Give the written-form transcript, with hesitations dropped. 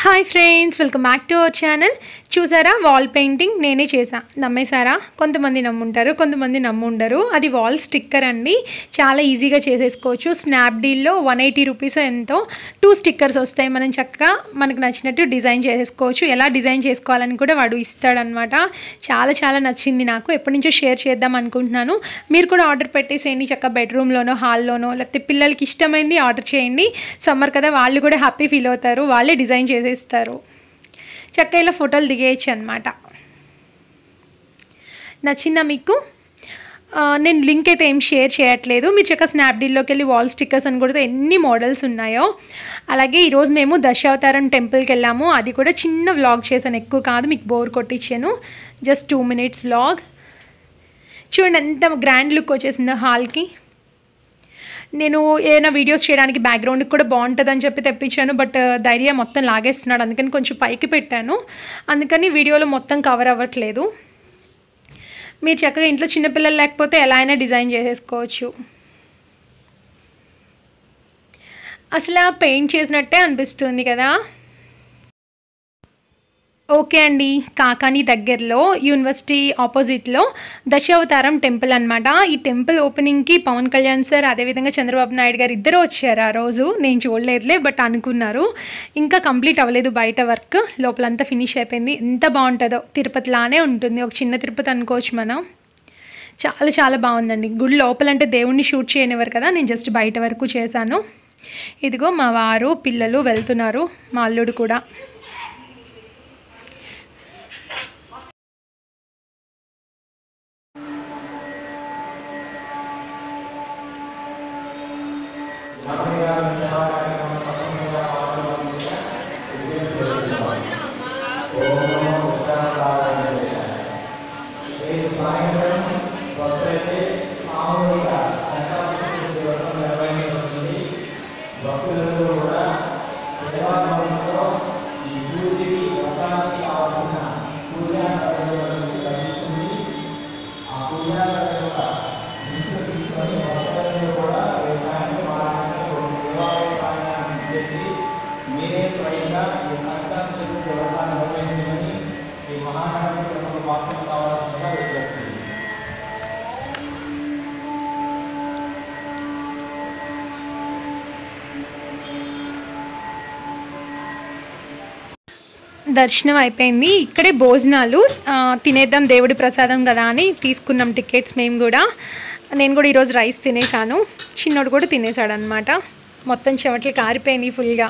Hi friends, welcome back to our channel. చూసారా, wall painting నేనే చేసా. నమ్మేశారా? కొంతమంది నమ్ముంటారు, కొంతమంది నమ్ముండరు. అది వాల్ స్టిక్కర్ అండి. చాలా ఈజీగా చేసేసుకోవచ్చు. స్నాప్డీల్లో 180 రూపీస్ ఎంతో 2 స్టిక్కర్స్ వస్తాయి. మనం చక్కగా మనకు నచ్చినట్టు డిజైన్ చేసేసుకోవచ్చు. ఎలా డిజైన్ చేసుకోవాలని కూడా వాడు ఇస్తాడనమాట. చాలా చాలా నచ్చింది నాకు. ఎప్పటి నుంచో షేర్ చేద్దాం అనుకుంటున్నాను. మీరు కూడా ఆర్డర్ పెట్టేసేయండి. చక్కగా బెడ్రూమ్లోనో, హాల్లోనో, లేకపోతే పిల్లలకి ఇష్టమైంది ఆర్డర్ చేయండి. సమ్మర్ కదా, వాళ్ళు కూడా హ్యాపీ ఫీల్ అవుతారు. వాళ్ళే డిజైన్ చేసేస్తారు. చక్కగా ఇలా ఫోటోలు దిగేయచ్చు అనమాట. నచ్చిందా మీకు? నేను లింక్ అయితే ఏం షేర్ చేయట్లేదు. మీరు చక్కగా స్నాప్డీల్లోకి వెళ్ళి వాల్ స్టిక్కర్స్ అని కూడా ఎన్ని మోడల్స్ ఉన్నాయో. అలాగే ఈరోజు మేము దశావతారం టెంపుల్కి వెళ్ళాము. అది కూడా చిన్న వ్లాగ్ చేశాను, ఎక్కువ కాదు, మీకు బోర్ కొట్టించాను. Just 2 minutes vlog. చూడండి ఎంత గ్రాండ్ లుక్ వచ్చేసిందో హాల్కి. నేను ఏదైనా వీడియోస్ చేయడానికి బ్యాక్గ్రౌండ్కి కూడా బాగుంటుందని చెప్పి తెప్పించాను. బట్ ధైర్యం మొత్తం లాగేస్తున్నాడు, అందుకని కొంచెం పైకి పెట్టాను. అందుకని వీడియోలో మొత్తం కవర్ అవ్వట్లేదు. మీరు చక్కగా ఇంట్లో చిన్నపిల్లలు లేకపోతే ఎలా అయినా డిజైన్ చేసేసుకోవచ్చు. అసలు పెయింట్ చేసినట్టే అనిపిస్తుంది కదా. ఓకే అండి, కాకాని దగ్గరలో యూనివర్సిటీ ఆపోజిట్లో దశావతారం టెంపుల్ అనమాట. ఈ టెంపుల్ ఓపెనింగ్కి పవన్ కళ్యాణ్ సార్, అదేవిధంగా చంద్రబాబు నాయుడు గారు ఇద్దరు వచ్చారు ఆ రోజు. నేను చూడలేదులే, బట్ అనుకున్నారు. ఇంకా కంప్లీట్ అవ్వలేదు బయట వర్క్, లోపలంతా ఫినిష్ అయిపోయింది. ఎంత బాగుంటుందో, తిరుపతిలానే ఉంటుంది. ఒక చిన్న తిరుపతి అనుకోవచ్చు మనం. చాలా చాలా బాగుందండి. గుడి లోపలంటే దేవుణ్ణి షూట్ చేయనివ్వరు కదా, నేను జస్ట్ బయట వరకు చేశాను. ఇదిగో మా వారు, పిల్లలు వెళ్తున్నారు, మా అల్లుడు కూడా. దర్శనం అయిపోయింది. ఇక్కడే భోజనాలు తినేద్దాం, దేవుడి ప్రసాదం కదా అని తీసుకున్నాం టికెట్స్ మేము కూడా. నేను కూడా ఈరోజు రైస్ తినేసాను, చిన్నోడు కూడా తినేసాడు అనమాట. మొత్తం చెమటలు కారిపోయినాయి ఫుల్గా.